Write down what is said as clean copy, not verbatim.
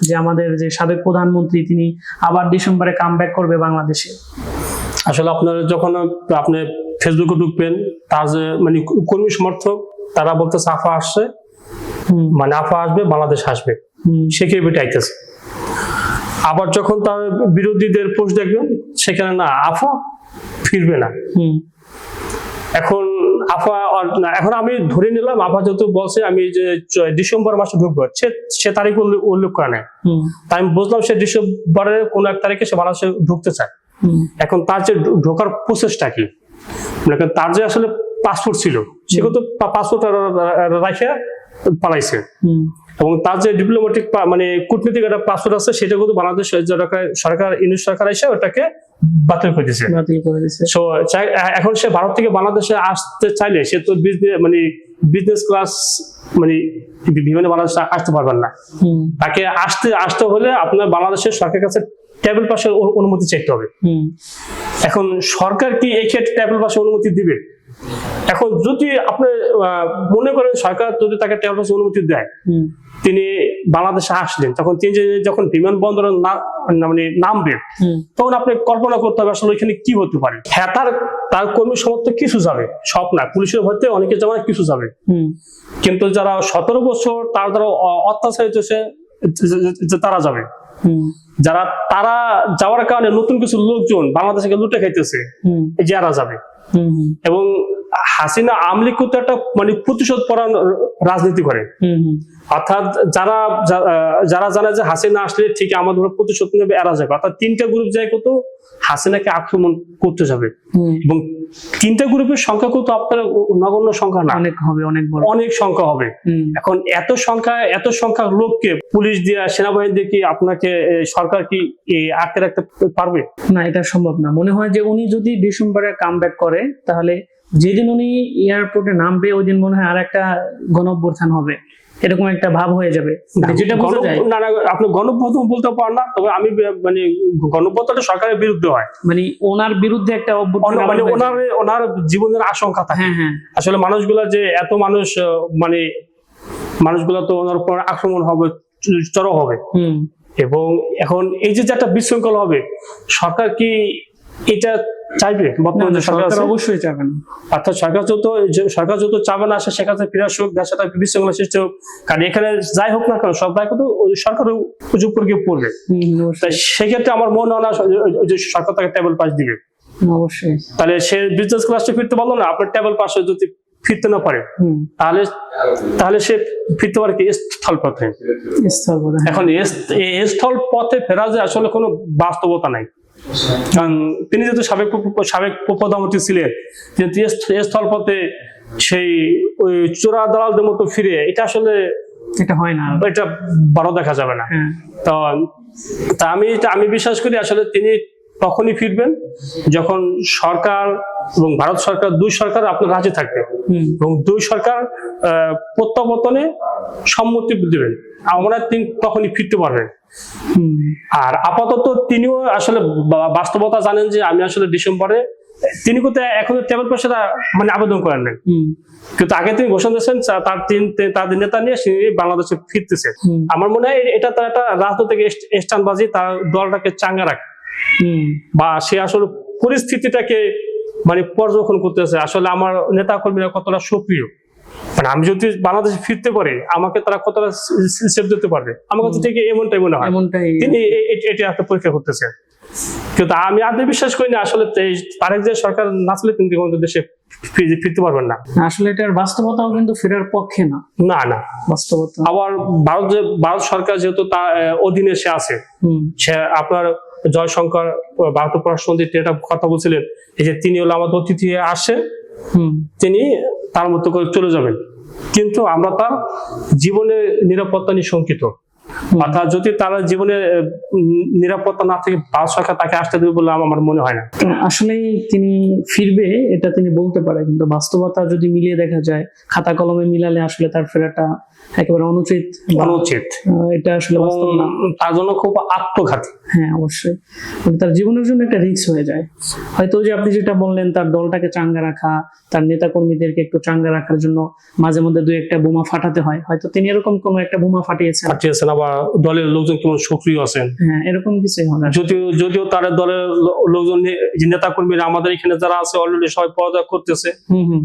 যে আমাদের যে সাবেক প্রধানমন্ত্রী তিনি আবার ডিসেম্বরে কামব্যাক করবে বাংলাদেশে? আসলে আপনার যখন আপনি ফেসবুকে ঢুকবেন, তার যে মানে কর্মী সমর্থক তারা বলতেছে আফা আসছে, মানে আফা আসবে, বাংলাদেশ আসবে, সে কেবিটা আইতেছে। আবার যখন তার বিরোধীদের পোস্ট দেখবেন, সেখানে না, আফা ফিরবে না। এখন আফা এখন আমি ধরে নিলাম আফা যেহেতু বলছে আমি যে ডিসেম্বর মাসে ঢুকবো, সে তারিখ উল্লেখ করে নেয়, তাই আমি বুঝলাম সে ডিসেম্বরের কোন এক তারিখে সে বাংলাদেশে ঢুকতে চায়। এখন তার যে ঢোকার প্রসেসটা কি, তার যে আসলে পাসপোর্ট ছিল, সে কিন্তু পাসপোর্ট রাখে পালাইছে, এবং তার যে ডিপ্লোম্যাটিক মানে কূটনীতিক একটা পাসপোর্ট আছে, সেটা কিন্তু বাংলাদেশ সরকার ইউনিট সরকার এসে ওটাকে বাতিল করে দিয়েছে। এখন সে ভারত থেকে বাংলাদেশে আসতে চাইলে সে তো মানে বিজনেস ক্লাস মানে বিমানে বাংলাদেশে আসতে পারবেন না। তাকে আসতে হলে আপনার বাংলাদেশের সরকারের কাছে ট্রাভেল পাসের অনুমতি চাইতে হবে। এখন সরকার কি এই ক্ষেত্রে ট্রাভেল পাসের অনুমতি দিবে? এখন যদি আপনি মনে করেন সরকার যদি তাকে ট্রাভেল পাসের অনুমতি দেয়, তিনি বাংলাদেশে আসলেন, তখন তিনি যখন বিমানবন্দরে মানে নামবেন, তখন আপনি কল্পনা করতে হবে আসলে ওইখানে কি হতে পারে। হ্যাঁ, তার কর্মী সমর্থক কিছু যাবে, সব না, পুলিশের ভয়তে অনেকে যাবে, কিছু যাবে, কিন্তু যারা 17 বছর তার দ্বারা অত্যাচারিত হয়েছে তারা যাবে। তারা যাওয়ার কারণে নতুন কিছু লোকজন বাংলাদেশকে লুটে খাইতেছে, যারা যাবে। এবং হাসিনা আওয়ামী লীগ কিন্তু একটা মানে প্রতিশোধ পরায়ণ রাজনীতি করে, অর্থাৎ যারা জানে যে হাসিনা আসলে ঠিক আমাদের প্রতিশোধ নেবে, এরা যাবে, অর্থাৎ 3টা গ্রুপ যায় কত হাসিনাকে আক্রমণ করতে যাবে। এবং 3টা গ্রুপের সংখ্যা কত আপনার নগণ্য সংখ্যা না, অনেক হবে, অনেক সংখ্যা হবে। এখন এত সংখ্যা লোককে পুলিশ দিয়ে, সেনাবাহিনী দিয়ে কি আপনাকে সরকার কি আটকে রাখতে পারবে? না, এটা সম্ভব না। মনে হয় যে উনি যদি ডিসেম্বরে কামব্যাক করে, তাহলে যেদিন উনি এয়ারপোর্টে নামবে ওই দিন মনে হয় আর একটা গণঅভ্যুত্থান হবে, এরকম একটা ভাব হয়ে যাবে। যেটা বোঝা যায় না, আপনি গণঅভ্যুত্থান বলতে পারেন না, তবে আমি মানে গণঅভ্যুত্থানটা সরকারের বিরুদ্ধে হয়, মানে ওনার বিরুদ্ধে একটা অভ্যুত্থান, মানে ওনার জীবনের আশঙ্কা থাকে। আসলে মানুষগুলা যে এত মানুষ, মানে মানুষগুলা তো ওনার উপর আক্রমণ হবে, চড়াও হবে, এবং এখন এই যে একটা বিশৃঙ্খলা হবে, সরকার কি এটা চাইবে? বর্তমানে সরকার অবশ্যই চাবে না। অর্থাৎ সরকার যত চাবে না, সেখানে ফিরার সুখ দেশের একটা বিশৃঙ্খলা সৃষ্টি হোক, কারণ এখানে যাই হোক না কেন সব দায় কিন্তু সরকারের উপর গিয়ে পড়বে। তাই সেক্ষেত্রে আমার মনে হয় না যে সরকার তাকে টেবল পাস দিবে। অবশ্যই। তাহলে সে বিজনেস ক্লাসে ফিরতে পারলো না, আপনার টেবল পাসে যদি ফিরতে না পারে, তাহলে সে ফিরতে পারে কি স্থল পথে। এখন স্থল পথে ফেরা যে আসলে কোনো বাস্তবতা নাই, কারণ তিনি যেহেতু সাবেক প্রধানমন্ত্রী ছিলেন, কিন্তু স্থল পথে সেই ওই চোরা দালালদের মতো ফিরে এটা আসলে এটা হয় না, এটা বড় দেখা যাবে না। তো আমি বিশ্বাস করি আসলে তিনি তখনই ফিরবেন যখন সরকার এবং ভারত সরকার, দুই সরকার আপনার রাজি থাকবে, এবং দুই সরকার প্রত্যাবর্তনে সম্মতি দেবেন, আমরা তিনি তখনই ফিরতে পারবেন। আর আপাতত তিনিও আসলে বাস্তবতা জানেন যে আমি আসলে ডিসেম্বরে, তিনি কিন্তু এখন ট্রাভেল পাসের মানে আবেদন করেন নাই, কিন্তু আগে তিনি ঘোষণা দিয়েছেন তাদের নেতা নিয়ে বাংলাদেশে ফিরতেছে। আমার মনে হয় এটা তার একটা রাজনৈতিক স্টানবাজি, তার দলটাকে চাঙ্গা রাখে, বা সে আসলে পরিস্থিতিটাকে মানে পর্যবেক্ষণ করতেছে, আসলে আমার নেতা কর্মীরা কতটা সক্রিয়, মানে আমি যদি বাংলাদেশে ফিরতে পারি আমাকে তারা কতটা সেফ দিতে পারবে, আমার কাছে ঠিক এমনটাই মনে হয়। তিনি এটা একটা পরীক্ষা করতেছেন, কিন্তু আমি আদৌ বিশ্বাস করি না আসলে তারেক যে সরকার না চলে তিনি দেশে ফিরতে পারবেন না। আসলে এটার বাস্তবতাও কিন্তু ফেরার পক্ষে না। না বাস্তবতা আবার ভারত সরকার যেহেতু তার অধীনে সে আছে, সে আপনার জয়শঙ্কর ভারতের পররাষ্ট্রমন্ত্রী এটা কথা বলছিলেন, এই যে তিনি হলো আমাদের অতিথি আসে, তিনি তার মতো করে চলে যাবেন, কিন্তু আমরা তার জীবনের নিরাপত্তা নিয়ে শঙ্কিত। অর্থাৎ যদি তারা জীবনে নিরাপত্তা না থেকে ভারত সরকার তাকে আসতে দেবে বলে আমার মনে হয় না। আসলে তিনি ফিরবে এটা তিনি বলতে পারে, কিন্তু বাস্তবতা যদি মিলিয়ে দেখা যায়, খাতা কলমে মিলালে আসলে তার ফেরাটা একেবারে অনুচিত বা, অনুচিত এটা আসলে বাস্তব না। তার জন্য খুব আত্মঘাতী। হ্যাঁ অবশ্যই, মানে তার জীবনের জন্য একটা রিস্ক হয়ে যায়। হয়তো ওই যে আপনি যেটা বললেন, তার দলটাকে চাঙ্গা রাখা, তার নেতা কর্মীদেরকে একটু চাঙ্গা রাখার জন্য মাঝে মধ্যে দুই একটা বোমা ফাটাতে হয়, হয়তো তিনি এরকম কোনো একটা বোমা ফাটিয়েছেন। পাঠিয়েছেন, আবার দলের লোকজন কেমন সক্রিয় আছেন। হ্যাঁ এরকম কিছুই হবে। যদিও তার দলের লোকজন, যে নেতা কর্মীরা আমাদের এখানে যারা আছে অলরেডি সবাই পদত্যাগ করতেছে, হুম হুম